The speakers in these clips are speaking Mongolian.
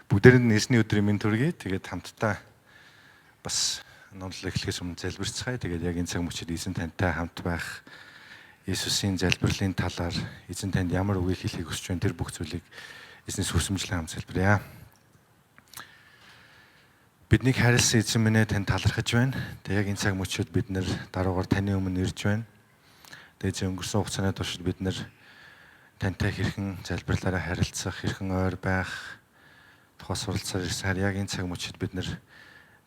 Бүгдээрэнд нээсний өдрийн мэнд төргий. Тэгээд хамтдаа бас нодлол эхлэхээс өмнө залбирцгаая. Тэгээд яг энэ цаг мөчид эзэн тантай хамт байх Иесусийн залбирлын талаар эзэн танд ямар үгийг хэлхийг хүсэж байна, тэр бүх зүйлийг эзнээс хүсэмжлэн хамт залбирая. Биднийг хайрласан эзэн минь ээ, танд талархаж байна. Тэгээд яг энэ цаг мөчид бид нэр даруугаар таны өмнө ирж байна. Тэгээд өнгөрсөн хугацааны туршид бид нэр тантай хэрхэн залбирлаараа харилцах, хэрхэн ойр байх тухай суралцаар ирсэн. Яг энэ цаг мөчид бид нэр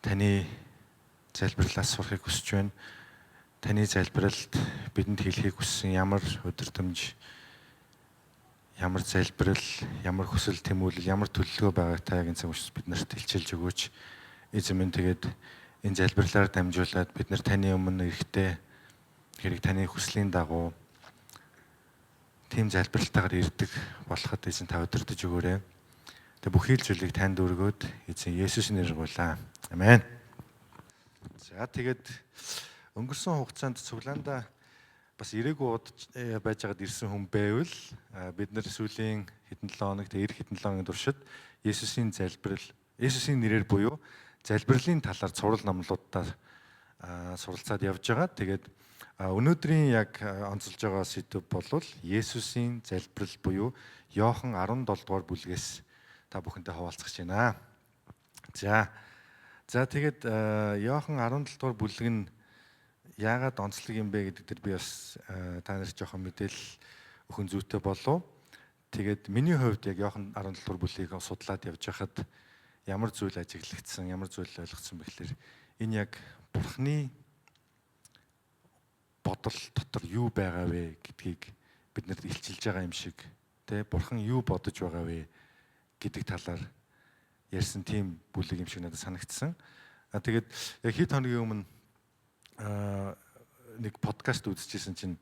таны залбирлаас сурахыг хүсэж байна. Таны залбиралд бидэнд хэлхийг хүссэн ямар өдөртөмж, ямар залбирал, ямар хүсэл тэмүүлэл, ямар төлөвлөгөө байгааг та яг энэ цаг мөчид биднэрт илчилж өгөөч. Эзэн минь тэгээд энэ залбирлаар дамжуулаад бид нар таны өмнө ирэхдээ хэрэг таны хүслийн дагуу тийм залбиралтайгаар ирдэг болоход эзэн та удирдах өгөөрэй. Тэгээ бүхий л зүйлийг танд өргөөд эзэн Есүсийн нэрээр гуйлаа. Амен. За тэгээд өнгөрсөн хугацаанд цуглаандаа бас ирээгүй байж байгаад ирсэн хүн байвал бид нэр сүүлийн хэдэн 7 хоног тэгээ эх хэдэн 7 хоногийн туршид Есүсийн залбирал, Есүсийн нэрээр буюу залбирлын талаар цуврал номлуудаа суралцаад явж байгаа. Тэгээд өнөөдрийн яг онцолж байгаа сэдв бол Есүсийн залбирал буюу Иохан 17 дугаар бүлгээс та бүхэнтэй хуваалцах гэж байна. За тэгээд Иохан 17 дугаар бүлэг нь яагаад онцлог юм бэ гэдэг дээр би бас та нарт жоохон мэдээлэл өгөн зүйтэй болов. Тэгээд миний хувьд яг Иохан 17 дугаар бүлгийг судлаад явж байхад ямар зүйл ажиглагдсан, ямар зүйл ойлгосон бэ гэхээр энэ яг Бурхны бодол дотор юу байгаа вэ гэдгийг биднэрт илчилж байгаа юм шиг, тэ Бурхан юу бодож байгаа вэ гэдэг талаар ярьсан тийм бүлэг юм шиг надад санагдсан. Тэгээд яг хэд хоногийн өмнө нэг подкаст үзчихсэн чинь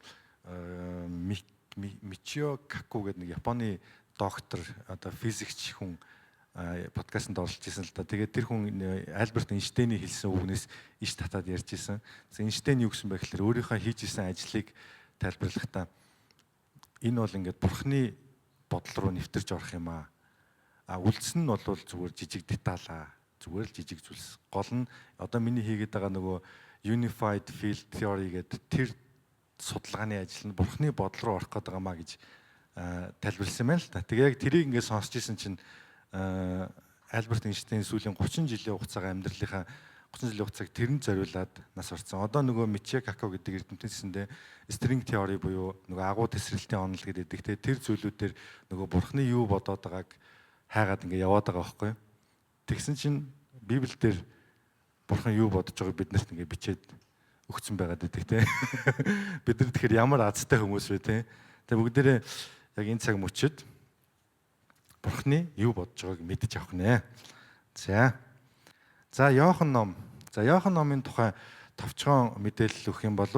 Мичио Каку гэдэг нэг Японы доктор, одоо физикч хүн подкастт оролцож ирсэн л да. Тэгээд тэр хүн Альберт Эйнштейний хэлсэн үгнээс иш татаад ярьж ирсэн. Эйнштейн юу гэсэн бэ гэхээр өөрийнхөө хийж исэн ажлыг тайлбарлахдаа энэ бол ингээд Бурхны бодол руу нэвтэрч орох юм аа. Үлдсэн нь бол зүгээр жижиг деталаа. Зүгээр л жижиг зүйлс. Гол нь одоо миний хийгээд байгаа нөгөө Unified Field Theory гэдэг тэр судалгааны ажил нь Бурхны бодол руу орох гэдэг юмаа гэж тайлбарласан байна л та. Тэгээ яг тэрийг ингээд сонсч ирсэн чинь Альберт Эйнштейн сүүлийн 30 жилийн амьдралынхаа 30 жилийн хугацааг тэрэнд зориулаад нас орсон. Одоо нөгөө Мичио Каку гэдэг эрдэмтэнсэндээ string theory буюу нөгөө агуу тесрэлтийн онол гэдэг. Тэр зүйлүүдээр нөгөө Бурхны юу бодоод байгааг хайгаад ингээ яваад байгаа байхгүй. Тэгсэн чинь Библиэлд Бурхан юу бодож байгааг биднэрт ингээ бичээд өгсөн байгаад байдаг те. Бид нар тэгэхээр ямар азтай хүмүүс вэ те. Тэгээ бүгдээрээ яг энэ цаг мөчид Бурхны юу бодож байгааг мэдэж авах нэ. За Иохан ном. За Иохан номын тухай товчхон мэдээлэл өгөх юм бол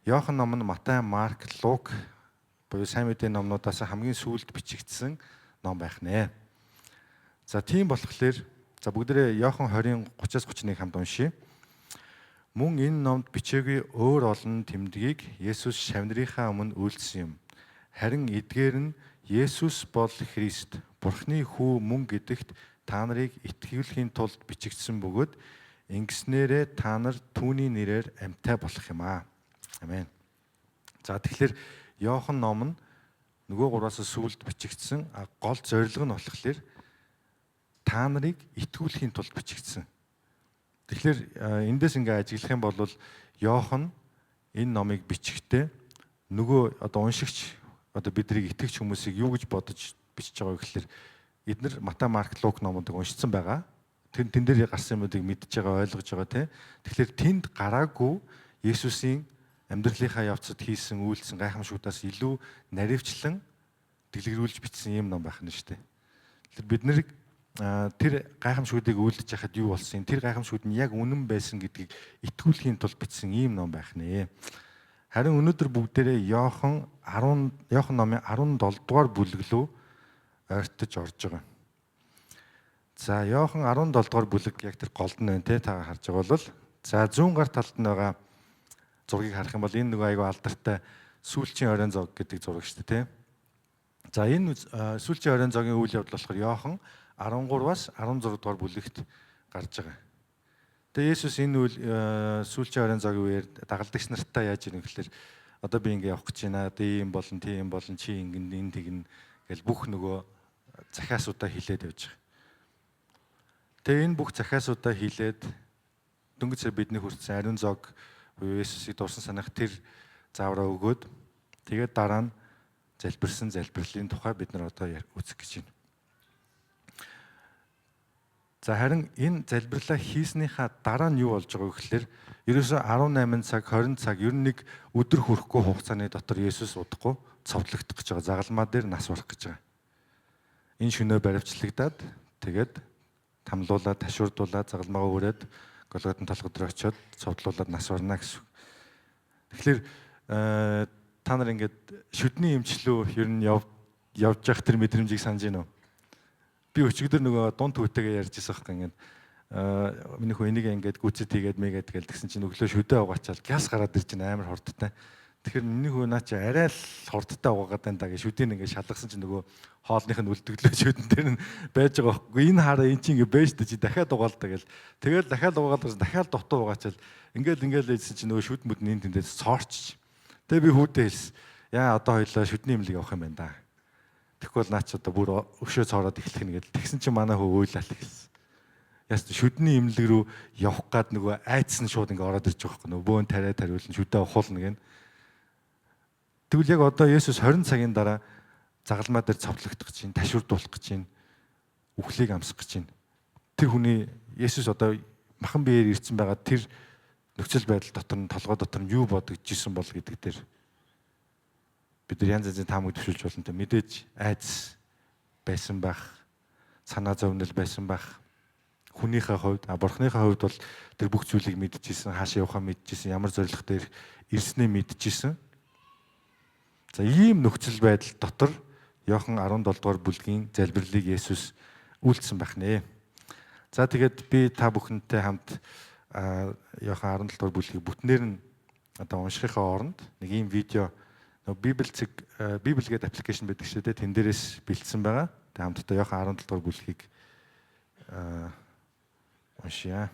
Иохан ном нь Матай, Марк, Лук буюу сайн мэдээний номнуудаас хамгийн сүүлд бичигдсэн ном байх нэ. За тийм болохоор за бүгдээрээ Иохан 20-ын 30-31 хамт уншийе. Мөн энэ номд бичээгүй өөр олон тэмдгийг Есүс шавнырынхаа өмнө үйлдсэн юм. Харин эдгээр нь Есүс бол Христ, Бурхны хүү мөн гэдэгт та нарыг итгүүлэхийн тулд бичигдсэн бөгөөд ингэснээрээ та нар түүний нэрээр амьтаа болох юм аа. Амен. За тэгэхээр Иохан ном нь нөгөө гураас сүүлд бичигдсэн гол зорилго нь болохоор та нарыг итгүүлэхийн тулд бичигдсэн. Тэгэхээр эндээс ингээ ажиглах юм бол Иохан энэ номыг бичихтэй нөгөө одоо уншигч одоо биднийг итгэгч хүмүүсийг юу гэж бодож бичиж байгаа вэ гэхээр эдгээр Матай, Марк, Лук номуудыг уншсан байгаа. Тэн дээр гарсан юмуудыг мэдж байгаа, ойлгож байгаа тийм. Тэгэхээр тэнд гараагүй Есүсийн амьдралынхаа явцад хийсэн үйлдэл гайхамшигтаас илүү наривчлан дэлгэрүүлж бичсэн юм ном байх нь шүү дээ. Тэгэхээр бид нэр тэр гайхамшигтыг үйлдэж яхад юу болсон, тэр гайхамшигт нь яг үнэн байсан гэдгийг итгүүлэхийн тулд бичсэн ийм ном байх нэ. Харин өнөөдөр бүгдээрээ Иохан номын 17 дугаар бүлэг рүү ойртож орж байгаа. За Иохан 17 дугаар бүлэг яг тэр голд нь байна те, та харж байгаа бол за зүүн гар талд нь байгаа зургийг харах юм бол энэ нөгөө айгүй алдартай сүүлчийн оройн зог гэдэг зураг шүү дээ те. За энэ сүүлчийн оройн зогийн үйл явдал болохоор Иохан 13-аас 16 дугаар бүлэгт гарч байгаа. Тэгээ Есүс энэ үйл сүүлчийн оройн цагийн үеэр дагалдагч нартай яаж ирэх гэхээр одоо би ингэ явах гэж байна. Одоо ийм болон тийм болон чи ингэн энэ тэгнэ гэл бүх нөгөө захиасуудаа хилээд явж байгаа. Тэгээ энэ бүх захиасуудаа хилээд дөнгөж сая бидний хүртсэн ариун зог Есүсийг дурсан санах тэр заавраа өгөөд тэгээд дараа нь залбирсан залбирлын тухай бид нар одоо үзэх гэж байна. За харин энэ залбирлаа хийснийхаа дараа нь юу болж байгаа вэ гэхээр ерөөсөө 18 цаг 20 цаг ер нь нэг өдөр хүрэхгүй хугацааны дотор Есүс удахгүй цовдлогдох гэж байгаа. Загалмаа дээр нас барах гэж байгаа. Энэ шөнөө баривчлагдаад тэгээд тамлуулаад ташуурдуулаад загалмаагаа өрөөд Голготын толгой дээр очиод цовдлуулаад нас барна гэсэн. Тэгэхээр та нар ингээд шүдний эмчлүү ер нь явж явах тэр мэдрэмжийг санаж байна уу? Би өчигдөр нөгөө дунд төвтэйгээ ярьж байсан хэрэг ингээд миний хөө энийг ингээд гүцэд хийгээд мэгээд гэл тэгсэн чинь өглөө шүдээ угаачаал гяс гараад ирж байна амар хурдтай. Тэгэхээр миний хөө наа чи арай л хурдтай угаагаад байна да гэж шүдийг ингээд шалгасан чинь нөгөө хоолных нь үлдгэглөө шүдэн дээр нь байж байгаа байхгүй. Энэ хараа эн чинь ингээд байж чи дахиад угаалдаа гэл. Тэгэл дахиад угаалдаа гэсэн дахиад дутуу угаачаал ингээл лээжсэн чинь нөгөө шүд мүдний тэндээс цоорч. Тэгээ би хүүдээ хэлсэн. Яа одоо хоёлаа шүдний имлэг явах юм байна да. Тэгэхгүй бол наа чи одоо бүр өшөө цоороод эхлэх нь гэдэл. Тэгсэн чинь манай хөө уйлал хэлсэн. Яст шүдний имлэг рүү явах гад нөгөө айдас нь шууд ингээ ороод ирж байгаа байхгүй. Нөгөө бөөн тариа тариулан шүдээ ухуулна гэн. Тэгвэл яг одоо Есүс 20 цагийн дараа загалмаа дээр цовдлогдох гэж байна, ташуурдуулах гэж байна, үхлийг амсах гэж байна. Тэр хүний Есүс одоо махан биеэр ирсэн байгаа тэр нөхцөл байдал дотор нь толгой дотор нь юу бодогдож исэн бол гэдэг дээр бид нар янз янзын таамаг төвшүүлж болно те. Мэдээж айдас байсан байх, санаа зовнил байсан байх. Хүнийхээ хувьд, бурхныхээ хувьд бол тэр бүх зүйлийг мэдчихсэн, хаашаа явахаа мэдчихсэн, ямар зорилго дээр ирснээ мэдчихсэн. За ийм нөхцөл байдал дотор Иохан 17 дугаар бүлгийн залбирлыг Есүс үйлдсэн байх нэ. За тэгээд би та бүхэнтэй хамт Иохан 17 дугаар бүлгийг бүтнээр нь одоо уншихын оронд нэг ийм видео Библи гэдэг аппликейшн байдаг шүү дээ. Тэн дээрээс бэлдсэн байгаа. Тэг хамтдаа Иохан 17 дугаар бүлгийг уншия.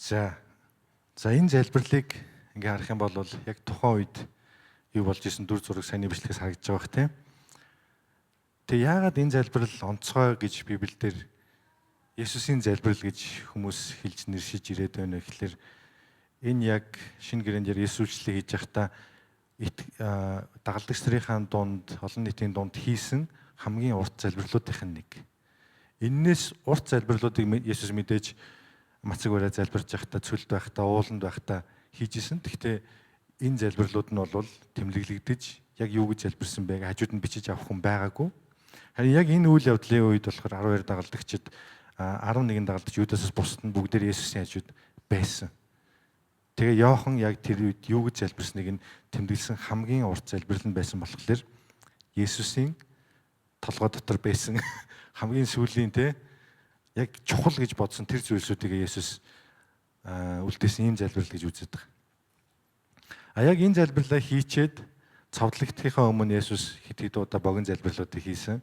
За энэ залбирлыг ингээ харах юм бол яг тухайн үед юу болж исэн дүр зураг сайн бичлэгээс харагдаж байгаа бох тийм. Тэгээ яагаад энэ залбирал онцгой гэж Библиэлд Есүсийн залбирал гэж хүмүүс хэлж нэршиж ирээд байна гэхэлэр энэ яг шинэ гэрээнд Есүслийг хийж явахдаа дагалдагч нарын дунд олон нийтийн дунд хийсэн хамгийн урт залбирлуудын нэг. Эннээс урт залбирлуудыг Есүс мэдээж мацаг бараа залбирч байхдаа цөлд байхдаа ууланд байхдаа хийжсэн. Гэхдээ энэ залбирлууд нь бол тэмдэглэгдэж яг юу гэж залбирсан байг хажууд нь бичиж авах хүн байгаагүй. Харин яг энэ үйл явдлын үед болохоор 12 дагалдагчид 11 дагалдагч Юдасаас бусад нь бүгдээр Есүсийн хажууд байсан. Тэгээ Иохан яг тэр үед юу гэж залбирсныг нь тэмдэглэсэн хамгийн урт залбирал нь байсан болохоор Есүсийн толгой дотор байсан хамгийн сүүлийн яг чухал гэж бодсон тэр зүйлсүүдийг Есүс үлдээсэн ийм залбирал гэж үздэг. Яг энэ залбирлаа хийчээд цовдлогдохын өмнө Есүс хэд удаа богино залбирлуудыг хийсэн.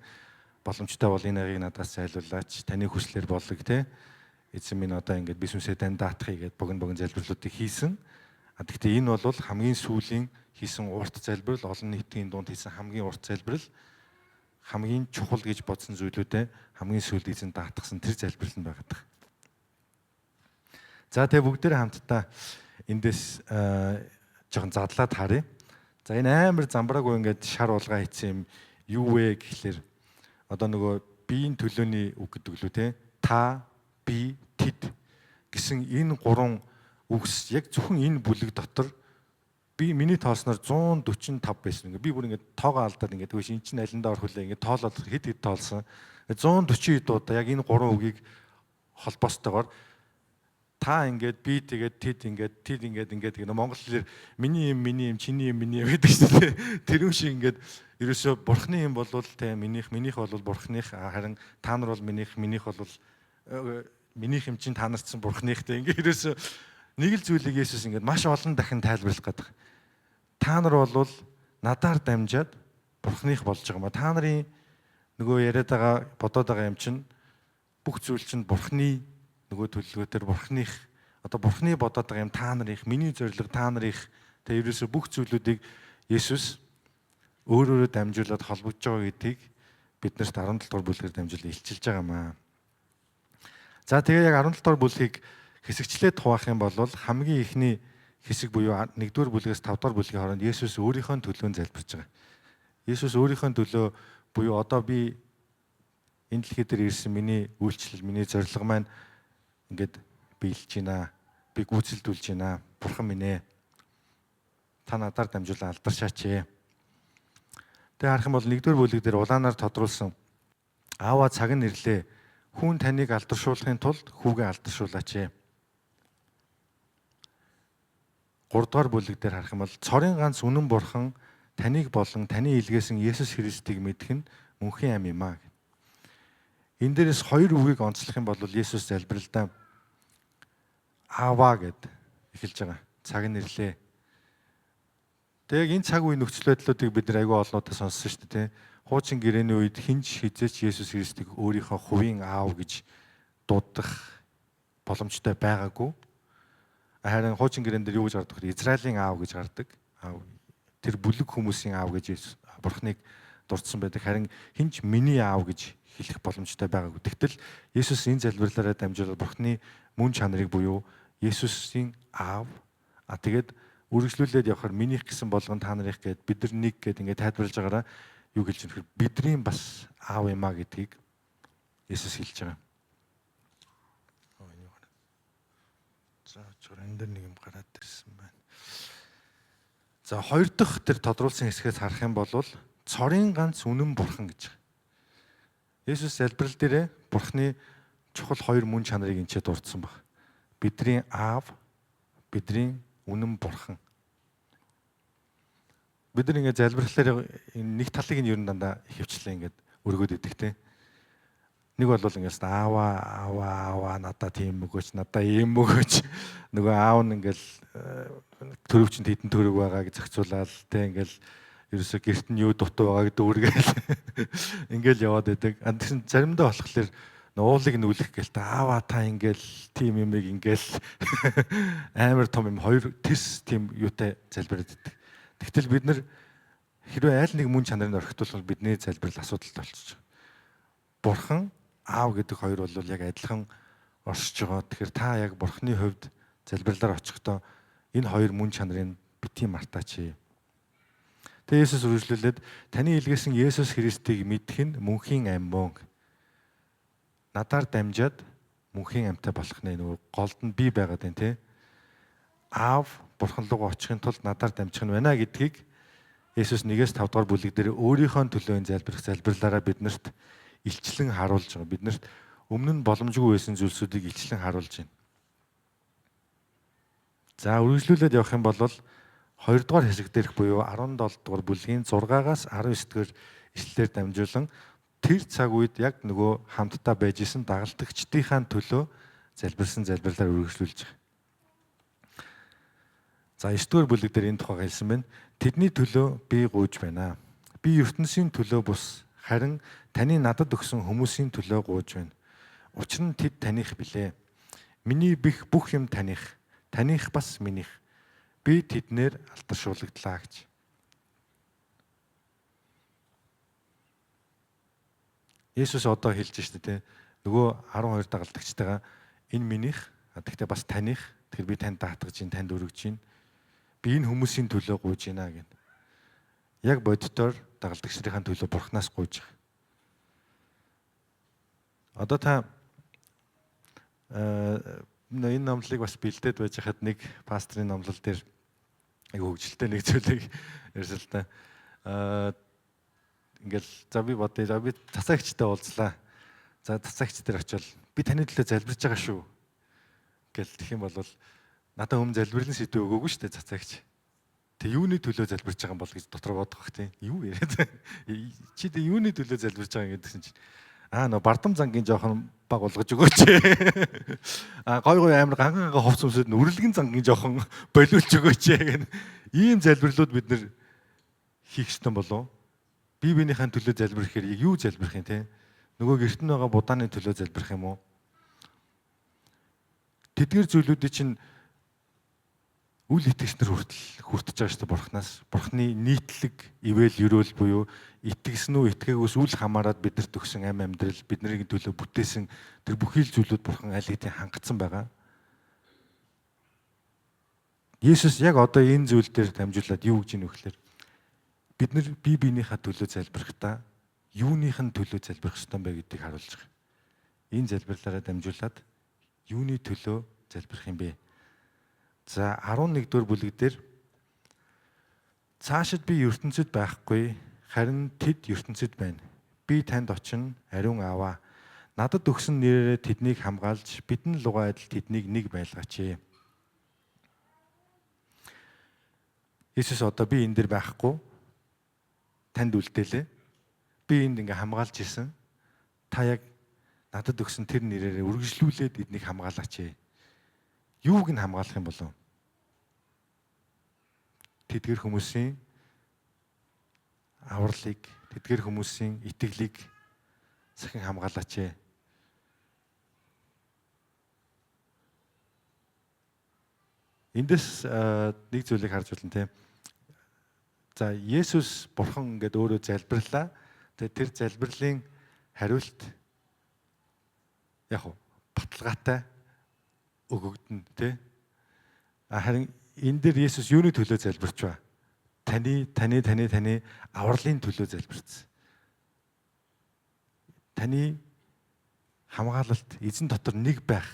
Боломжтой бол энэ агийг надаас зайлуулаач. Таны хүслээр болог эзэн минь одоо ингэж би сүнсээ тань даатахыг гээд богино залбирлуудыг хийсэн. Гэхдээ энэ бол хамгийн сүүлийн хийсэн урт залбирал, олон нийтийн дунд хийсэн хамгийн урт залбирал, хамгийн чухал гэж бодсон зүйлүүдээ хамгийн сүүлд эзэн даатгсан тэр залбирал нь байгаад. За тэгээ бүгдээрээ хамтдаа эндээс жоохон задлаад харъя. За энэ амар замбраагүй ингээд шар улгаа хийсэн юм юу вэ гэхлээр одоо нөгөө биеийн төлөөний үг гэдэг лүү та, би, тэд гэсэн энэ гурван үгс яг зөвхөн энэ бүлэг дотор би миний тоолсноор 145 байсан. Би бүр ингээд тоогоо алдаад ингээд үгүй эн чинь алиндаа орох үлээ ингээд тоолоод хэд тоолсон. 140 хэд удаа яг энэ гурван үгийг холбоостойгоор та ингээд би тэгээд тэд ингээд Монгол хэлээр миний юм чиний юм гэдэг чинь тэр юм шиг ингээд ерөөсө бурхны юм бол минийх бол бурхных харин та нар бол минийх бол минийх юм чинь та нарцсан бурхных ингээд ерөөсө нэг л зүйлийг Есүс ингээд маш олон дахин тайлбарлах гэдэг. Та нар бол надаар дамжаад бурхных болж байгаа ма. Та нарын нөгөө яриад байгаа бодоод байгаа юм чинь бүх зүйл чинь бурхны нөгөө төлөвлөгөөтөр бурхных одоо бурхны бодоод байгаа юм та нарынх миний зориг та нарынх тэгээ ерөөсө бүх зүйлүүдийг Есүс өөрөөрөө дамжуулаад холбогдож байгаа гэдгийг биднэрт 17 дугаар бүлгээр дамжуулан илчилж байгаа юм аа. За тэгээ яг 17 дугаар бүлгийг хэсэгчлээд хуваах юм бол хамгийн ихний хэсэг буюу 1-р бүлгээс 5-р бүлгийн хооронд Есүс өөрийнхөө төлөө залбирч байгаа. Есүс өөрийнхөө төлөө буюу одоо би энэ дэлхий дээр ирсэн миний үйлчлэл, миний зориг маань ингээд биелж байна. Би гүйцэлдүүлж байна. Бурхан минь ээ. Та надаар дамжуулан алдаршаач ээ. Тэгээ харах юм бол 1-р бүлэг дээр улаанаар тодруулсан аава цаг нь ирлээ. Хүн таныг алдаршуулахын тулд хүүгээ алдаршуулаач ээ. 3-р бүлэг дээр харах юм бол цорын ганц үнэн бурхан таныг болон таны илгээсэн Есүс Христийг мэдэх нь мөнхийн ам юм аа. Энэ дээрээс 2 үгийг онцлох юм бол Есүс залбиралдаа аава гэд эхэлж байгаа. Цаг нь ирлээ. Тэгээ энэ цаг үеийн нөхцөл байдлуудыг бид нар аягүй олноодоо сонссон шүү дээ. Хуучин гэрээний үед хинч хизээч Есүс Христийг өөрийнхөө хувийн аав гэж дуудах боломжтой байгаагүй. Харин хуучин гэрээн дээр юу гэж гардаг вэ? Израилийн аав гэж гардаг. Тэр бүлэг хүмүүсийн аав гэж Бурхныг дурдсан байдаг. Харин хинч миний аав гэж хэлэх боломжтой байгаагүй. Тэгтэл Есүс энэ залбирлаараа дамжуулаад Бурхны мөн чанарыг буюу Есүсийн аав тэгээд үргэлжлүүлээд явахаар минийх гэсэн болгон та нарыг гээд бид нар нэг гээд ингээд тайлбарлаж байгаараа юу хэлж байгаа нөхөр бидний бас аав юм а гэдгийг Есүс хэлж байгаа. За энэ дээр нэг юм гараад ирсэн байна. За 2 дахь тэр тодруулсан хэсгээс харах юм бол цорын ганц үнэн бурхан гэж. Есүс залбирал дээрээ бурхны чухал 2 мөн чанарыг энчээ дурдсан баг. Бидний аав, бидний үнэн бурхан. Бид нар ингээд залбирлахаар нэг талыг нь ер нь дандаа хөвчлээ ингээд өргөөд идэг те. Нэг бол ингээд аава надаа тийм өгөөч, надаа ийм өгөөч. Нөгөө аав нь ингээд төрөвчөнд хитэн төрөг байгаа гэж зохицуулаад те ингээд ерөөсө гэрт нь юу дутуу байгааг дүүргээл ингээл яваад байдаг. Тэгсэн заримдаа болохоор уулыг нүлэх гээл аава та ингээл тим юмыг ингээл амар том юм хоёр тис тим юутай залбираад иддэг. Тэгтэл бид нар хэрвээ аль нэг мөн чанарыг орхитуулбал бидний залбирал асуудалтай болчих. Бурхан аав гэдэг хоёр бол яг адилхан оршиж байгаа. Тэгэхээр та яг Бурханы хувьд залбирлаар очихдоо энэ хоёр мөн чанарыг бити мартаач. Тэгээ Есүс үргэлжлүүлээд таны илгээсэн Есүс Христийг мэдэх нь мөнхийн ам мөн. Надаар дамжаад мөнхийн амьтаа болох нэ нөгөө голд нь би байгаад байна те. Аав Бурхан руу очихын тулд надаар дамжих нь байна гэдгийг Есүс 1-5 дугаар бүлэг дээр өөрийнхөө төлөө залбирх залбирлаараа биднэрт илчлэн харуулж байгаа. Биднэрт өмнө нь боломжгүй байсан зүйлсүүдийг илчлэн харуулж байна. За үргэлжлүүлээд явах юм бол 2 дугаар хэсэг дээрх буюу 17 дугаар бүлгийн 6-аас 19 дугаар ишлэлээр дамжуулан тэр цаг үед яг нөгөө хамтдаа байж исэн дагалдагчдийнхаа төлөө залбирсан залбирлаар үргэлжлүүлж байгаа. За 9 дугаар бүлэг дээр энэ тухайг хэлсэн байна. Тэдний төлөө би гуйж байна. Би ертөнцийн төлөө бус харин таны надад өгсөн хүмүүсийн төлөө гуйж байна. Учир нь тэд таних билээ. Миний бүх юм таних бас минийх. Би тэднэр алдаршуулгдлаа гэж. Есүс одоо хэлж штэ тэ нөгөө 12 дагалдагчтайгаа энэ минийх тэгтээ бас таних. Тэгэхээр би танд даатгаж ин танд өргөж ин. Би энэ хүмүүсийн төлөө гуйж байна гэв. Яг боддоор дагалдагчдын төлөө Бурханаас гуйж байгаа. Одоо та энэ номлыг бас бэлдээд байж хахад нэг пастрын номлол дээр хөгжилтэй нэг зүйлийг ярьсан л та. Ингээл за би бодъё. За би цацаагчтай уулзлаа. За цацаагч дээр очивол би таны төлөө залбирж байгаа шүү. Гэл тэгэх юм бол надад өмнө залбирлын сэдв өгөөгүй шүү дээ цацаагч. Тэг юуны төлөө залбирж байгаа юм бол гэж дотор бодох бах тийм. Юу яриад. Чи тэг юуны төлөө залбирж байгаа гэсэн чинь нөө бардам зангийн жоохон баг болгож өгөөч. Гой амар ганга ховц өмсөд нүрэлгэн зангийн жоохон болиулж өгөөч гэх. Ийм залбирлууд бид нэр хийх ёстой болов. Бие биенийхэн төлөө залбирх хэрэг юу залбирх юм те? Нөгөө гэрт нь байгаа будааны төлөө залбирх юм уу? Тэдгээр зүйлүүдийн чинь үл итгэгчнэр хүртэж байгаа шүү дээ Бурханаас. Бурханы нийтлэг ивэл ерөөл буюу итгэсэн үү итгээгүйс үл хамааран бидэрт өгсөн амь амьдрал бидний төлөө бүтээсэн тэр бүхий л зүйлүүд Бурхан аль хэдийн хангацсан байгаа. Есүс яг одоо энэ зүйл дээр дамжуулаад юу гэж ийнө вэхлээр бид нар бие биенийхээ төлөө залбирахдаа юуныхын төлөө залбирх ёстой юм бэ гэдгийг харуулж байгаа. Энэ залбирлаараа дамжуулаад юуны төлөө залбирх юм бэ? За 11 дугаар бүлэг дээр цаашид би ертөнцид байхгүй харин тэд ертөнцид байна. Би танд очино ариун аваа. Надад өгсөн нэрээрээ тэднийг хамгаалж бидэн лугаа адил тэднийг нэг байлгаач. Есүс одоо би энэ дэр байхгүй танд үлдээлээ. Би энд ингээ хамгаалж исэн. Та яг надад өгсөн тэр нэрээрээ үргэлжлүүлээд эднийг хамгаалаач. Юуг нь хамгаалах юм болов? Тэдгэр хүмүүсийн авралыг, тэдгэр хүмүүсийн итгэлийг сахин хамгаалаач. Эндээс нэг зүйлийг харж байна те. За Есүс Бурхан ингээд өөрөө залбирлаа. Тэгээ тэр залбирлын хариулт яг баталгаатай өгөгдөн тий. Харин энэ дээр Есүс юуны төлөө залбирч ба? Таны авралын төлөө залбирсан. Таны хамгаалалт эзэн дотор нэг байх.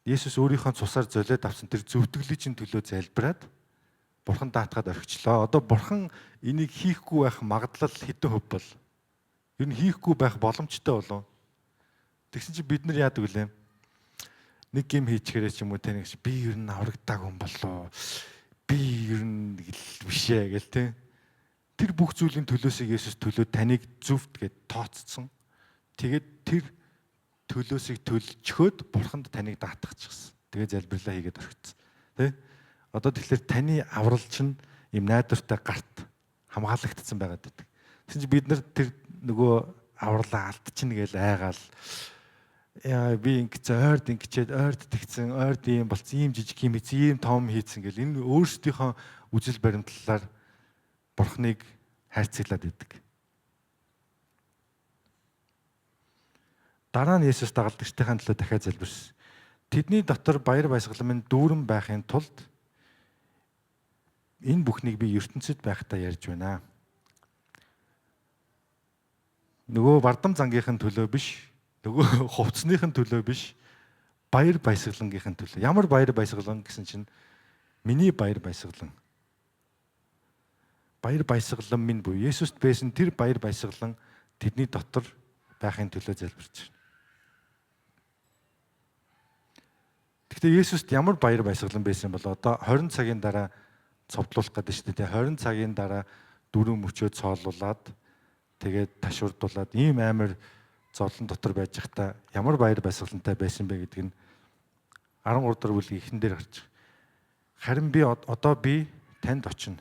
Есүс өөрийнхөө цусаар золиод авсан тэр зөвтгөлийн төлөө залбираад Бурхан даатгаад орхичлоо. Одоо Бурхан энийг хийхгүй байх магадлал хэдэн хөв бол? Ер нь хийхгүй байх боломжтой болов. Тэгсэн чинь бид нар яадаг вүлээ? Нэг гим хийчихэрэй ч юм уу те нэг би ер нь аврагтаагүй юм болоо. Би ер нь бишээ гэл те. Тэр бүх зүйлийн төлөөсөө Есүс төлөө таныг зөвхт гэд тооцсон. Тэгээд тэр төлөөсөө төлчхөөд Бурханд таныг даатгачихсан. Тэгээд залбирлаа хийгээд орхисон. Тэ? Одоо тэгэхээр таны аврал чинь юм найдвартай гарт хамгаалагдсан байгаад байдаг. Тэгсэн чинь бид нар тэр нөгөө авралаа алдчихна гээл айгаал. Яа би ингэчээд ойрд тэгсэн, ойрд ийм болцсон, ийм жижиг юм ийм том хийцэн гэл энэ өөрсдийнхөө үжил баримтлалаар Бурхныг хайрцаглаад идэг. Дараа нь Есүс дагалдагчдын төлөө дахиад залбирсан. Тэдний дотор баяр баясгалан дүүрэн байхын тулд энэ бүхнийг би ертөнцид байхдаа ярьж байна. Нөгөө бардам зангийнхын төлөө биш, нөгөө хувцсныхын төлөө биш, баяр баясгалангийнхын төлөө. Ямар баяр баясгалан гэсэн чинь миний баяр баясгалан. Баяр баясгалан минь буюу Есүст байсан тэр баяр баясгалан тэдний дотор байхын төлөө залбирч байна. Гэхдээ Есүст ямар баяр баясгалан байсан бол одоо 20 цагийн дараа цовдлуулах гэдэг шүү дээ. 20 цагийн дараа дөрөв мөчөө цоолуулад тэгээд ташурдуулаад ийм амар зовлон дотор байж захта ямар баяр баясгалантай байсан бэ гэдг нь 13 дахь бүлгийн эхэн дээр гарч байгаа. Харин би одоо танд очино.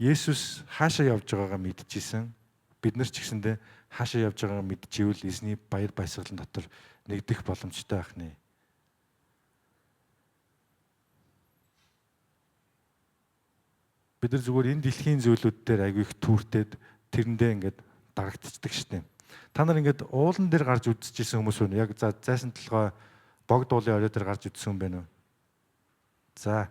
Есүс хаашаа явж байгаагаа мэдчихсэн. Бид нар ч гэсэндээ хаашаа явж байгаагаа мэдчихвэл эзний баяр баясгалан дотор нэгдэх боломжтой байх нэ. Бид нар зүгээр энэ дэлхийн зүйлүүд дээр аягүй их түүртэд тэрэндээ ингээд дарагдчихдаг штеп. Та нар ингээд уулан дээр гарч үзчихсэн хүмүүс байна. Яг зайсан толгой богд уулын орой дээр гарч үзсэн юм байна уу? За,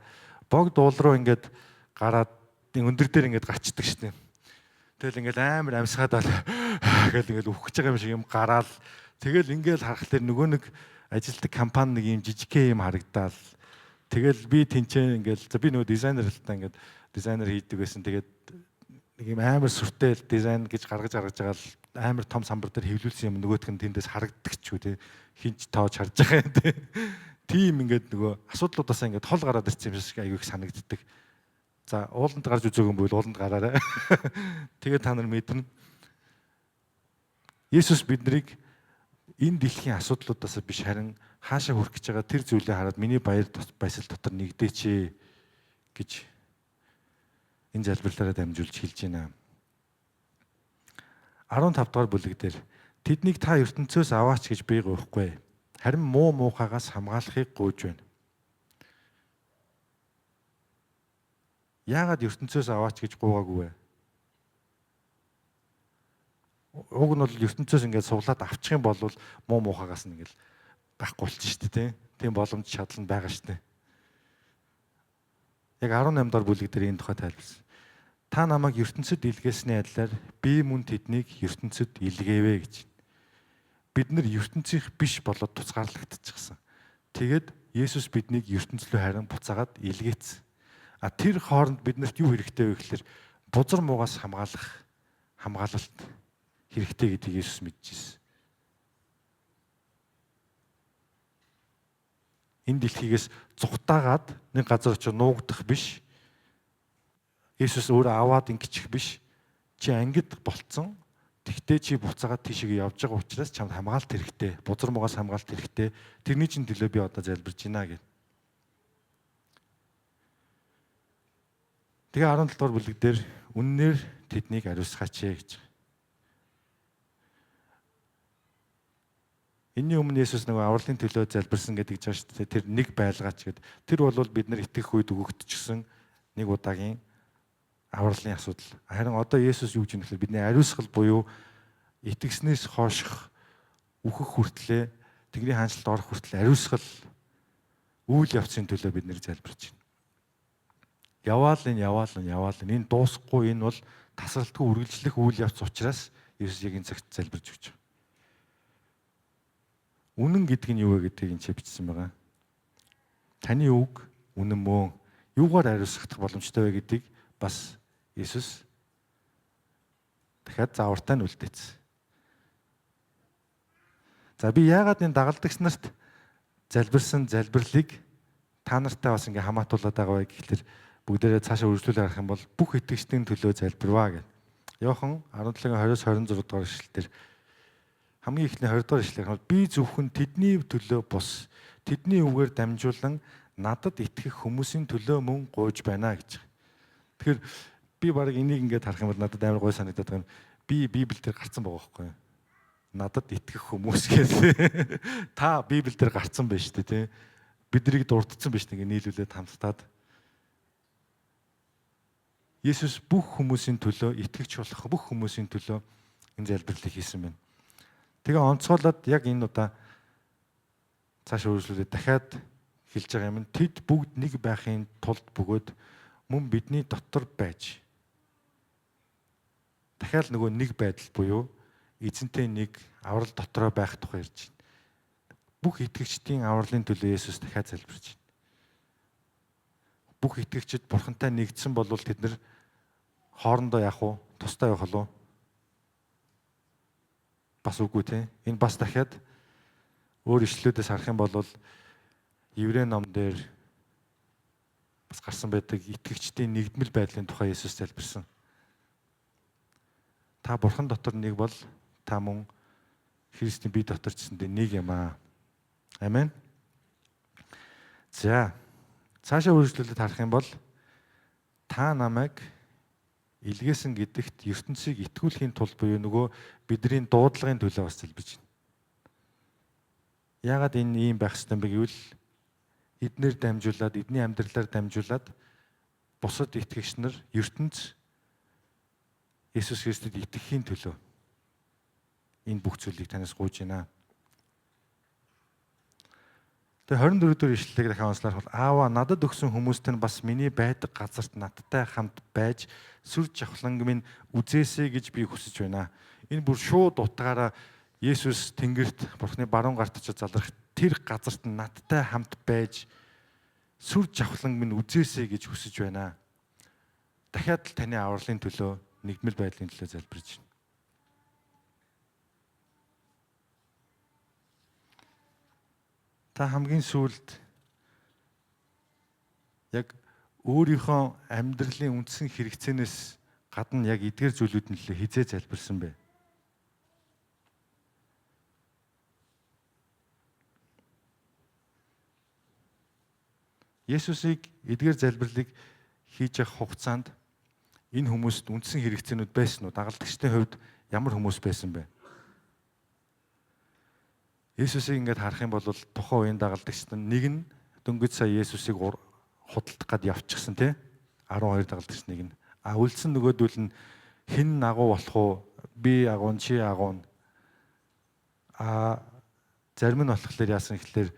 богд уул руу ингээд гараад өндөр дээр ингээд гарчдаг штеп. Тэгэл ингээд амар амсгаад бол гэл ингээд үхэж байгаа юм шиг юм гараал. Тэгэл ингээд харахад нөгөө нэг ажилтдаг компани нэг юм жижигхэн юм харагдаал. Тэгэл би тэнцэн ингээд би нөгөө дизайнер л та ингээд дизайнер хийдэг байсан. Тэгээд нэг юм амар сүртэй дизайн гэж гаргаж байгаа л амар том самбар дээр хэвлүүлсэн юм нөгөөх нь тэндээс харагддаг ч үү те. Хинч тоож харж байгаа юм те. Тийм ингээд нөгөө асуудлуудаасаа ингээд хол гараад ирсэн юм шиг аягүй их санагддаг. За ууланд гарч үзээгүй юм бол ууланд гараарай. Тэгээд та нар мэднэ. Есүс биднийг энэ дэлхийн асуудлуудаасаа биш харин хаашаа хүрэх гэж байгаа тэр зүйлээ хараад миний баяр баясгал дотор нэгдээч гэж энэ залбирлаараа дамжуулж хэлж байна. 15 дугаар бүлэг дээр тэднийг та ертөнцөөс аваач гэж би гуйхгүй. Харин муу муухайгаас хамгаалахыг гуйж байна. Яагаад ертөнцөөс аваач гэж гуйгаагүй вэ? Уг нь бол ертөнцөөс ингээд суглаад авчих юм бол муу муухайгаас нь ингээд байхгүй болчих шүү дээ. Тийм боломж чадал нь байгаа шүү дээ. Яг 18 дахь бүлэг дээр энэ тухай тайлбарсан. Та намайг ертөнцид илгээсний адилаар би мөн тэднийг ертөнцид илгээвэ гэж. Бид нар ертөнцийнх биш болоод тусгаарлагдчихсан. Тэгээд Есүс биднийг ертөнцлөө харин буцаагаад илгээсэн. А тэр хооронд биднэрт юу хэрэгтэй вэ гэхээр бузар муугаас хамгаалалт хэрэгтэй гэдгийг Есүс мэдчихсэн. Энэ дэлхийгээс зүхтаагаад нэг газар очиж нуугдах биш. Есүс өөрөө аваад ингэчих биш. Чи ангид болцсон. Тэгтээ чи буцаагаад тийшээ явж байгаа учраас чамд хамгаалт хэрэгтэй. Бузар муугаас хамгаалт хэрэгтэй. Тэрний чинь төлөө би одоо залбирж байна гэх. Тэгээ 17 дугаар бүлэг дээр үннээр тэднийг ариусгаач гэж. Энийн өмнө Есүс нэг авралын төлөө залбирсан гэдэг жаа шүү дээ. Тэр нэг байлгаач гэд. Тэр бол бид нар итгэх үед өгөгдчихсэн нэг удаагийн авралын асуудал. Харин одоо Есүс юу гэж юм гэхээр бидний ариусгал буюу итгэснээс хойших үхэх хүртлээр Тэнгэрийн хаанчлалд орох хүртэл ариусгал үйл явцын төлөө бид нэр залбирч байна. Яваал энэ дуусахгүй энэ бол тасралтгүй үргэлжлэх үйл явц учраас Есүс яг энэ цагт залбирч өгч байна. Үнэн гэдэг нь юу вэ гэдгийг энэ бичсэн байгаа. Таны үг үнэн мөн. Юугаар ариусгах боломжтой вэ гэдгийг бас Есүс дахиад заавартай нь үлдээсэн. За би яагаад энэ дагалдагч нарт залбирсан залбирлыг та нартай бас ингээ хамаатуулаад байгаа вэ гэхэлэр бүгдээрээ цаашаа үргэлжлүүлээ харах юм бол бүх итгэгчдийн төлөө залбирваа гэдэг. Иохан 17:20-26 дугаар ишлэлээр хамгийн ихний 20 дугаар ишлэлээр би зөвхөн тэдний төлөө бус тэдний үгээр дамжуулан надад итгэх хүмүүсийн төлөө мөн гуйж байна гэж. Тэгэхээр би баг энийг ингээд харах юм бол надад амар гой санагдаад байгаа юм. Би Библиэл дээр гарсан байгаа байхгүй юу? Надад итгэх хүмүүс гэсэн. Та Библиэл дээр гарсан байж тээ тий. Биднийг дурдсан байж нэг нийлүүлээд хамтдаад Есүс бүх хүмүүсийн төлөө итгэгч болох бүх хүмүүсийн төлөө энэ залбирлыг хийсэн байна. Тэгээ онцгойлоод яг энэ удаа цааш үргэлжлүүлээд дахиад хэлж байгаа юм. Тэд бүгд нэг байхын тулд бөгөөд мөн бидний дотор байж дахиад нөгөө нэг байдал буюу эзэнтэй нэг аврал дотроо байх тухай ярьж байна. Бүх итгэгчдийн авралын төлөө Есүс дахиад залбирч байна. Бүх итгэгчид бурхантай нэгдсэн бол тэд нар хоорондоо яах вэ? Тустай явах болов уу? Бас үгүй те. Энэ бас дахиад өөр ишлүүдээс харах юм бол Еврей ном дээр бас гарсан байдаг итгэгчдийн нэгдмэл байдлын тухай Есүс залбирсан. Та бурхан дотор нэг бол та мөн Христийн бие дотор ч гэсэндээ нэг юм аа. Амен. За. Цаашаа үргэлжлүүлээд харах юм бол та намайг илгээсэн гэдэгт ертөнцийг итгүүлэхийн тулд буюу нөгөө бидний дуудлагын төлөө бас залбирч байна. Яагаад энэ ийм байх ёстой юм бэ гэвэл эднэр дамжуулаад, эдний амьдралаар дамжуулаад бусад итгэгч нар ертөнц Есүс Христэд итгэхийн төлөө энэ бүх зүйлийг танаас гуйж байна. Тэгээ 24 дэх ишлэлийг дахин онцлоор бол Аава надад өгсөн хүмүүст нь бас миний байдаг газарт надтай хамт байж сүр жавхланг минь үзээсэй гэж би хүсэж байна. Энэ бүр шууд утгаараа Есүс тэнгэрт Бурхны баруун гарт очиж залрах тэр газарт надтай хамт байж сүр жавхланг минь үзээсэй гэж хүсэж байна. Дахиад л таны авралын төлөө нэгдмэл байдлын төлөө залбирч байна. Та хамгийн сүүлд яг өөрийнхөө амьдралын үндсэн хэрэгцээнээс гадна яг эдгээр зүйлүүд нь л хизээ залбирсан бэ? Есүсийг эдгээр залбирлыг хийж явах хугацаанд энэ хүмүүст үндсэн хэрэгцээнүүд байсан уу? Дагалдагчдын хувьд ямар хүмүүс байсан бэ? Есүсийг ингээд харах юм бол тухайн үеийн дагалдагчид нэг нь дөнгөж сая Есүсийг худалдах гад явчихсан тий 12 дагалдагч нэг нь. Үлдсэн нөгөөдөл нь хэн агуу болох уу? Би агуу, чи агуу. Зарим нь болохоор яасан гэхэлэр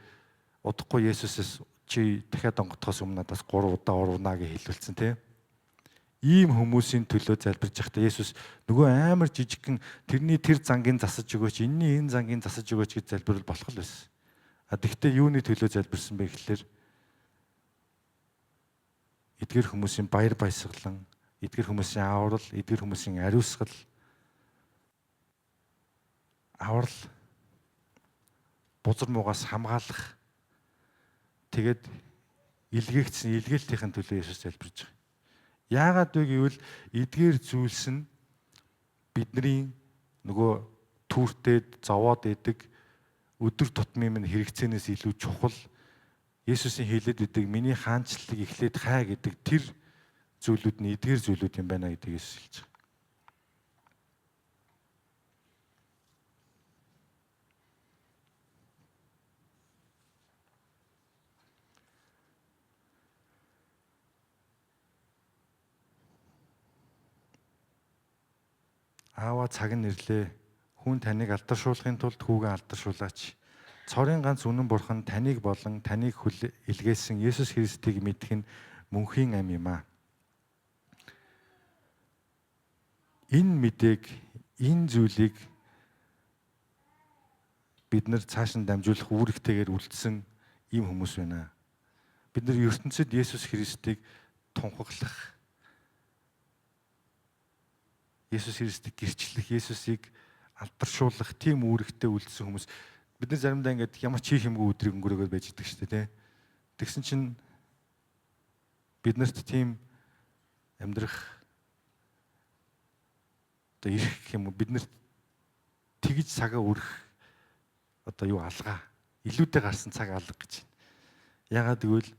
удахгүй Есүсээс чи дахиад онготхоос өмнө надаас 3 удаа урвнаа гэж хэлүүлсэн тий. Ийм хүмүүсийн төлөө залбирч байхдаа Есүс нөгөө амар жижигхэн тэрний тэр зангийн засаж өгөөч, энэний энэ зангийн засаж өгөөч гэж залбирвал болох л байсан. Тэгвэл юуны төлөө залбирсан бэ гэхэлэр эдгээр хүмүүсийн баяр баясгалан, эдгээр хүмүүсийн аврал, эдгээр хүмүүсийн ариусгал, аврал, бузар муугаас хамгаалах, тэгээд илгээгдсэн илгээлтийн төлөө Есүс залбирч байгаа. Яагаад вэ гэвэл эдгээр зүйлс нь бидний нөгөө түүртэд зовоод идэг өдөр тутмын минь хэрэгцээнээс илүү чухал Есүсийн хэлээд идэг миний хаанчлалыг эхлээд хай гэдэг тэр зүйлүүд нь эдгээр зүйлүүд юм байна гэдгийг хэлж байгаа. Аава цаг нь ирлээ. Хүн таныг алдаршуулахын тулд хүүгээ алдаршуулаач. Цорын ганц үнэн бурхан таныг болон таныг илгээсэн Есүс Христийг мэдэх нь мөнхийн ам юм аа. Энэ мэдээг, энэ зүйлийг бид нар цааш нь дамжуулах үүрэгтэйгээр үлдсэн ийм хүмүүс байна. Бид нар ертөнцид Есүс Христийг тунхаглах, Есүс Христийг гэрчлэх, Есүсийг алдаршуулах тийм үүрэгтэй үлдсэн хүмүүс. Бид нар заримдаа ингээд ямар ч хийх юмгүй өдрийг өнгөрөөгөө байж идэг шүү дээ, тэ. Тэгсэн чинь биднэрт тийм амьдрах одоо ирэх гэх юм уу, биднэрт тэгж цагаа өрөх одоо юу алгаа, илүүтэй гарсан цаг алга гэж байна. Яагаад гэвэл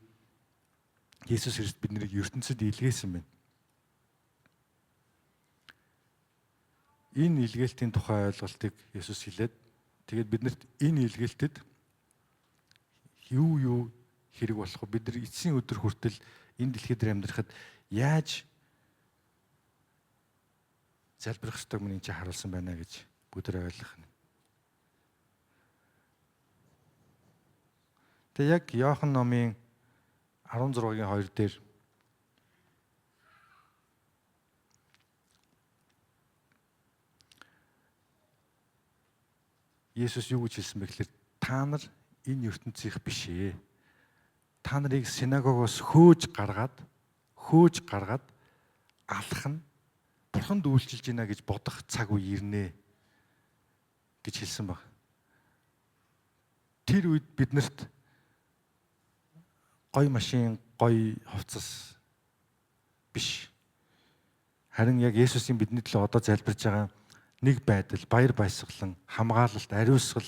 Есүс Христ биднийг ертөнцид илгээсэн байна. Энэ илгээлтийн тухай ойлголтыг Есүс хэлээд тэгээд биднэрт энэ илгээлтэд юу хэрэг болох вэ? Бид нар эцсийн өдөр хүртэл энэ дэлхий дээр амьдрахад яаж залбирах ёстойг мөн энэ харуулсан байна гэж бүгдээ ойлгох нь. Тэгээ яг Иохан номын 16-гийн 2 дээр Есүс юу гэж хэлсэн бэ гэхээр та нар энэ ертөнцийнх биш ээ. Та нарыг синагогоос хөөж гаргаад алах нь Бурханд үйлчилж байна гэж бодох цаг үе ирнэ гэж хэлсэн баг. Тэр үед биднэрт гой машин, гой хувцас биш. Харин яг Есүсийн бидний төлөө одоо залбирж байгаа нэг байдал, баяр баясгалан, хамгаалалт, ариусгал,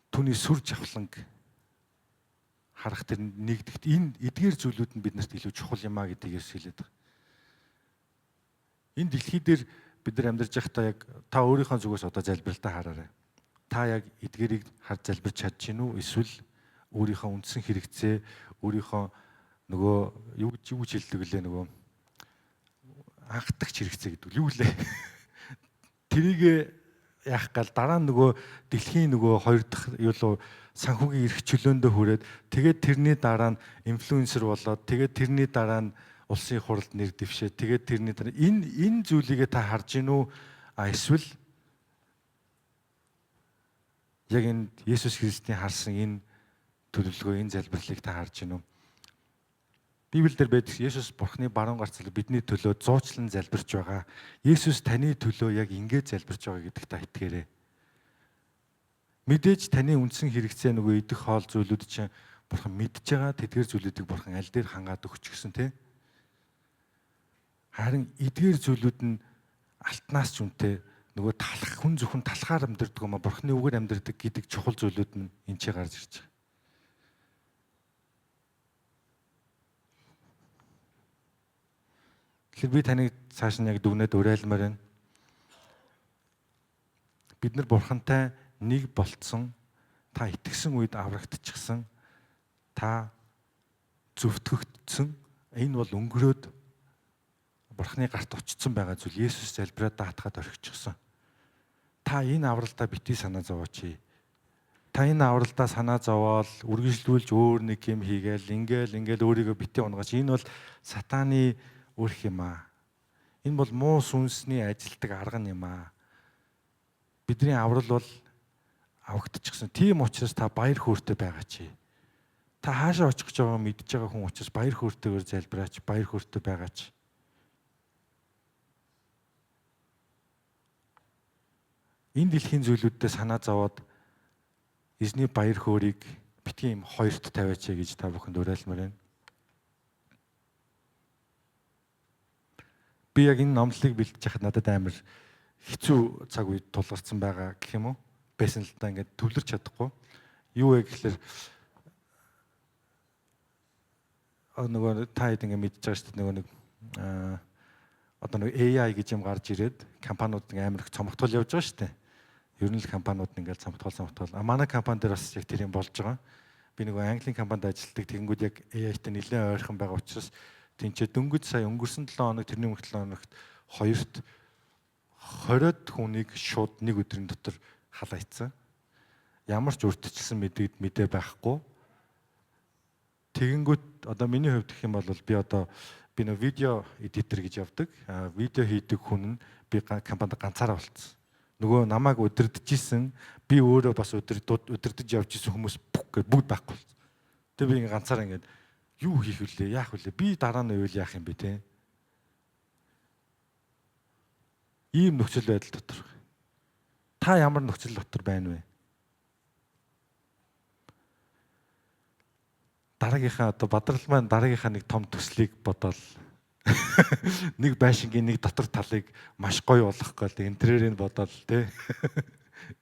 түүний сүр жавхланг харах тэр нэгдэгт энэ эдгээр зүйлүүд нь биднэрт илүү чухал юм а гэдгийг Есүс хэлээд байгаа. Энэ дэлхий дээр бид нар амьдарч байхдаа яг та өөрийнхөө зүгээс одоо залбиралтаа хараарай. Та яг эдгээрийг харж залбирч чадж гин үү? Эсвэл өөрийнхөө үндсэн хэрэгцээ, өөрийнхөө нөгөө юу гэж хэлдэг лээ нөгөө анхдагч хэрэгцээ гэдэг юу лээ. Тэрийг яах гал дараа нь нөгөө дэлхийн нөгөө хоёр дахь юу л санхүүгийн эрх чөлөөндөө хүрээд тэгээд тэрний дараа нь инфлюенсер болоод тэгээд тэрний дараа нь улсын хуралд нэр дэвшээ. Тэгээд тэрний дараа энэ зүйлийг та харж гин үү? Эсвэл яг энэ Есүс Христийн харсан энэ төлөвлөгөө, энэ залбирлыг та харж гин үү? Библиэлд байдаг Есүс Бурхны баруун гарцал бидний төлөө зуучлан залбирч байгаа. Есүс таны төлөө яг ингэж залбирч байгаа гэдэгт та итгээрэй. Мэдээж таны үндсэн хэрэгцээ нөгөө идэх хоол зүйлүүд чинь Бурхан мэдж байгаа. Тэдгээр зүйлүүдийг Бурхан аль дээр хангаад өгч гисэн те. Харин эдгээр зүйлүүд нь алтнаас ч үнэтэй нөгөө талах хүн зөвхөн талахаар амьдэрдэг юм а Бурхны үгээр амьдэрдэг гэдэг чухал зүйлүүд нь энэ ч гарч ирж байгаа. Тэгэхээр би таныг цааш нь яг дүгнээд уриалмаар байна. Бид нар Бурхантай нэг болцсон, та итгэсэн үед аврагдчихсан, та зөвтгөгдсөн, энэ бол өнгөрөөд Бурхны гарт очсон байгаа зүйл Есүс залбираад даатгаад орхичихсан. Та энэ авралдаа битгий санаа зовооч. Та энэ авралдаа санаа зовоол, үргэлжлүүлж өөр нэг юм хийгээл, ингээл өөрийгөө битгий унгаач. Энэ бол сатааны үрх юм аа. Энэ бол муу сүнсний ажилтдаг арга юм аа. Бидний аврал бол авагдчихсан. Тийм учраас та баяр хөөртэй байгаач. Та хаашаа очих гэж байгааг мэдж байгаа хүн учраас баяр хөөртэйгээр залбираач, баяр хөөртэй байгаач. Энэ дэлхийн зүйлүүддээ санаа зовоод эзний баяр хөөргийг битгий юм хоёрт тавиач гэж та бүхэнд уриалмаар байна. Би яг энэ номлолыг бэлтэж яхад надад амар хэцүү цаг үед тулгарсан байгаа гэх юм уу? Байсан л да ингээд төвлөрч чадахгүй. Юу вэ гэхээр нөгөө та хэд ингээд мэдж байгаа шүү дээ нөгөө нэг одоо нэг AI гэж юм гарч ирээд компаниуд амар их цомогтол явж байгаа шүү дээ. Ер нь л компаниуд ингээд цомогтол. Манай компани дээр бас яг тэр юм болж байгаа. Би нөгөө Английн компанид ажилладаг тэгэнгүүт яг AI-тай нэлээд ойрхон байгаа учраас тэнцээ дөнгөж сая өнгөрсөн 7 хоног тэрний өмнөх 7 хоногт хоёрт 20-од хүнийг шууд нэг өдрийн дотор халаацсан. Ямар ч урьдчилсан мэдээ байхгүй. Тэгэнгүүт одоо миний хувьд гэх юм бол би нэг видео эдитер гэж явдаг. Видео хийдэг хүн нь би компанид ганцаараа болцсон. Нөгөө намайг удирдахжсэн, би өөрөө бас удирдах явж исэн хүмүүс бүгд байхгүй болсон. Тэгээ би ингээ ганцаараа ингээд юу хийх вүлээ, яах вүлээ? Би дараа нь үйл яах юм бэ те? Ийм нөхцөл байдал дотор. Та ямар нөхцөл дотор байна вэ? Дараагийнхаа одоо Бадрал маань дараагийнхаа нэг том төслийг бодоол нэг байшингийн нэг дотор талыг маш гоё болгох гал интерьерийг бодоол те.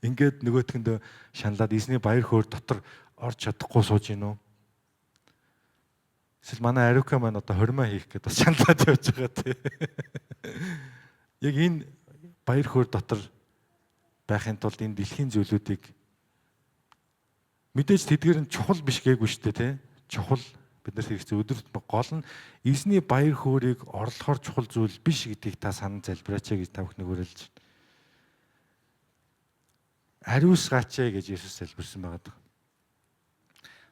Ингээд нөгөөтгөндөө шаналаад эзний баяр хөөр дотор орж чадахгүй сууж гин үү? Эсвэл манай Ариука маань одоо хормоо хийх гэдэг бас шаналаад явж байгаа те. Яг энэ баяр хөөр дотор байхын тулд энэ дэлхийн зүйлүүдийг мэдээж тэдгээр нь чухал биш гээгүй шүү дээ, тий? Чухал бид нар хэрэгцээ өдөрт гол нь эзний баяр хөөргийг орлохоор чухал зүйл биш гэдгийг та санан залбираач гэж та бүхнийг уриалж байна. Ариусгаач гэж Есүс залбирсан байгаа.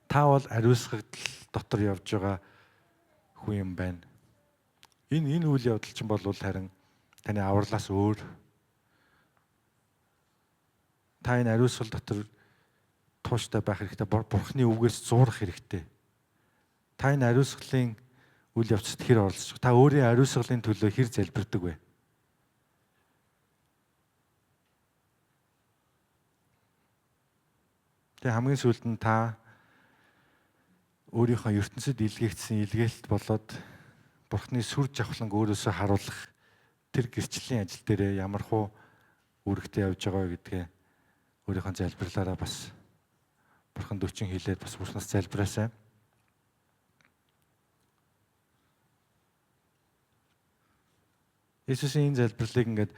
Та бол ариусгагдал дотор явж байгаа хүн юм байна. Энэ үйл явдал чинь бол харин таны авралаас өөр. Та энэ ариусгал дотор тууштай байх хэрэгтэй. Бурхны үгээс зурах хэрэгтэй. Та энэ ариусгалын үйл явцад хэр оролцож, та өөрийн ариусгалын төлөө хэр залбирдаг вэ? Тэгээ хамгийн сүүлд нь та өөрийнхөө ертөнцид илгээгдсэн илгээлт болоод Бурхны сүр жавхланг өөрөөсөө харуулах тэр гэрчлэлийн ажил дээр ямар хуу үүрэгтэй явж байгаа гэдгээ өөрийнхөө залбирлаараа бас Бурханд өчин хэлээд бас Бурханаас залбираасай. Есүсийн энэ залбирлыг ингээд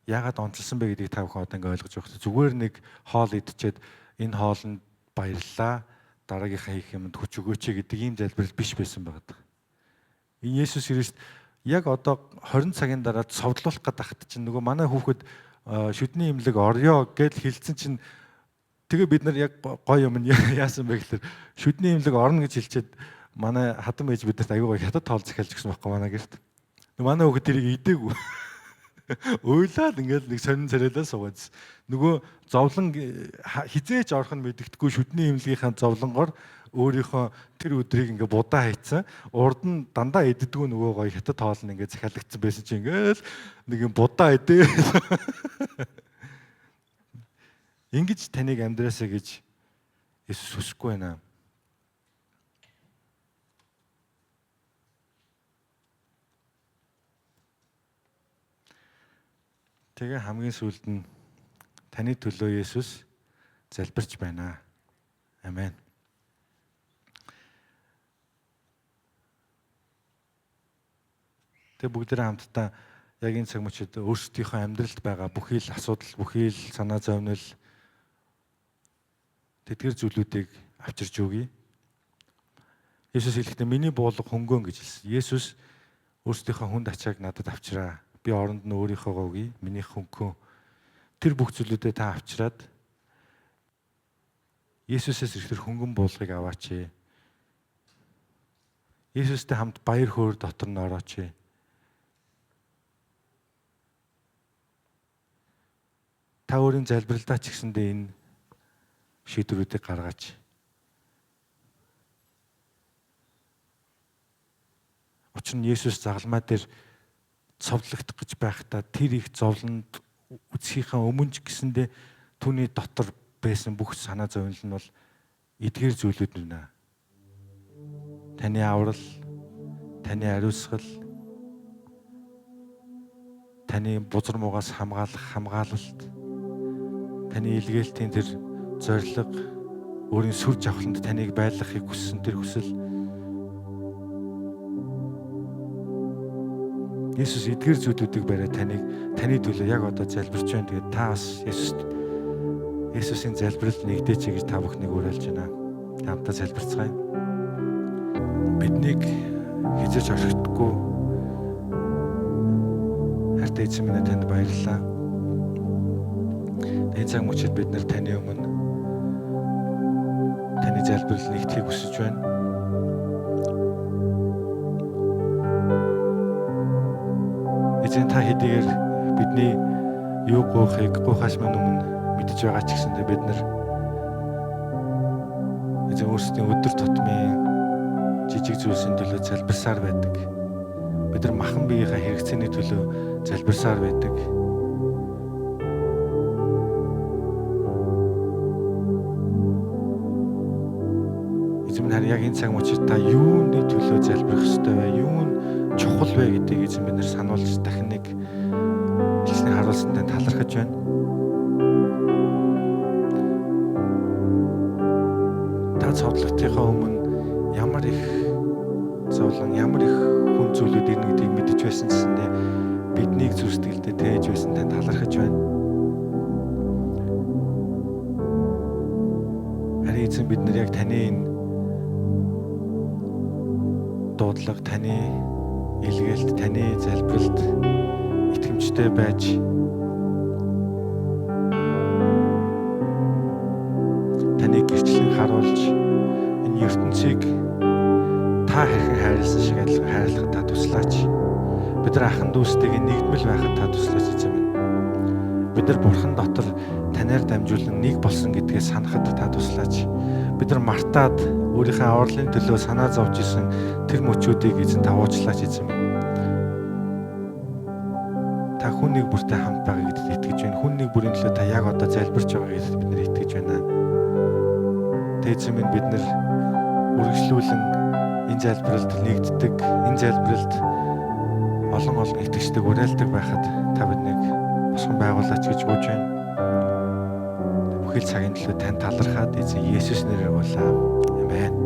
яагаад онцлсан бэ гэдгийг та бүхэн одоо ингээд ойлгож байгаа. Зүгээр нэг хоол идчихэд энэ хоолнд баярлалаа, дараагийнхаа хийх юмд хүч өгөөч гэдэг ийм залбирал биш байсан байгаа. Есүс Христ яг одоо 20 цагийн дараа цовдлуулах гээд тахт чинь нөгөө манай хүүхэд шүдний имлэг орё гэж хэлсэн чинь тэгээ бид нар яг гоё юм яасан бэ гэхээр шүдний имлэг орно гэж хэлчихэд манай хадам ээж бидэрт аюугаа хятад тоол захиалж гисэн байхгүй манай гэрт. Манай хүүхэд тэрийг идээгүй. Уйлаад ингээл нэг сонин царайлаа суугаадс. Нөгөө зовлон хизээч орох нь мэддэхгүй шүдний имлгийнхаа зовлонгоор өөрийнхөө тэр өдрийг ингээ будаа хайцсан. Урд нь дандаа иддэггүй нөгөө гоё хятад тоол нь ингээ захиалагдсан байсан чинь ингээл нэг юм будаа идээ. Ингэж таныг амьдраасаа гэж Есүс хүсэхгүй байна. Тэгээ хамгийн сүүлд нь таны төлөө Есүс залбирч байна. Амен. Тэгээ бүгдээрээ хамтдаа яг энэ цаг мөчид өөрсдийнхөө амьдралд байгаа бүхий л асуудал, бүхий л санаа зовнил тэдгэр зүйлүүдийг авчирч өгье. Есүс хэлэхдээ миний буулга хөнгөн гэж хэлсэн. Есүс өөрсдийнхөө хүнд ачааг надад авчираа. Би оронд нь өөрийнхөө өгье. Миний хөнгөн. Тэр бүх зүйлүүдээ та авчираад Есүсээс ирэхээр хөнгөн буулгыг аваач. Есүстэй хамт баяр хөөр дотор нь орооч. Та өөрийн залбиралдаа ч гэсэндээ энэ шийдвэрүүдийг гаргаач. Учир нь Есүс загалмай дээр цовдлогдох гэж байхдаа тэр их зовлонд үсгийнхаа өмнө ч гэсэндээ түүний дотор байсан бүх санаа зовнил нь бол эдгээр зүйлүүд нэ. Таны аврал, таны ариусгал, таны бузар муугаас хамгаалалт, таны илгээлтийн тэр зориг, өөрийн сүр жавхланд таныг байлгахыг хүссэн тэр хүсэл. Есүс эдгээр зүйлүүдийг бариад таны төлөө яг одоо залбирч байна. Тэгээд та бас Есүсийн залбиралд нэгдээч гэж та бүхнийг уриалж байна. Хамтдаа залбирцгаая. Биднийг хизээч орхихгүй хайртай эзэн минь танд баярлалаа. Энэ цаг мөчид бид нар таны өмнө таны залбирал нэгдэхийг хүсэж байна. Эзэн та хэдийгээр бидний юу гуйхаас өмнө мэдж байгаа ч гэсэндээ бид нар эзэн өөрсдийн өдөр тутмын жижиг зүйлсийн төлөө залбирсаар байдаг. Бид нар махан биеийнхээ хэрэгцээний төлөө залбирсаар байдаг. Эзэн харин яг энэ цаг мөчид та юуны төлөө залбирах ёстой вэ? Юу нь чухал вэ гэдгийг эзэн бид нар сануулж дахин нэг хэлсний харуулсан тань талархаж байна. Та цовдлогтынхаа өмнө ямар их зовлон, ямар их хүн зүйлүүд ирнэ гэдгийг мэдэж байсан гэсэндээ биднийг зүрстгэлдээ тээж байсан танд талархаж байна. Харин эзэн бид нар яг таны энэ дуудлага, таны илгээлт, таны залбиралд итгэмжтэй байж таныг гэрчлэн харуулж энэ ертөнцийг та хэрхэн хайрласан шиг адилхан хайрлахад та туслаач. Бид нар ахын дүүстэйгээ нэгдмэл байхад та туслаач эзэн минь. Бид нар Бурхан дотор танаар дамжуулан нэг болсон гэдгээ санахад та туслаач. Бид нар мартаад өөрийнхөө авралын төлөө санаа зовж исэн тэр мөчүүдийг эзэн та уучлаач эзэн минь. Та хүн нэг бүртэй хамт байгаа гэдэгт итгэж байна. Хүн нэг бүрийн төлөө та яг одоо залбирч байгаа гэдэгт бид нар итгэж байна. Эзэн минь бид нар үргэлжлүүлэн энэ залбиралд нэгддэг, энэ залбиралд олон итгэждэг уриалдаг байхад та биднийг босгон байгуулаач гэж гуйж байна. Бүхэл цагийн төлөө тань талархаад эзэн Есүс нэрээр болоо. Амен.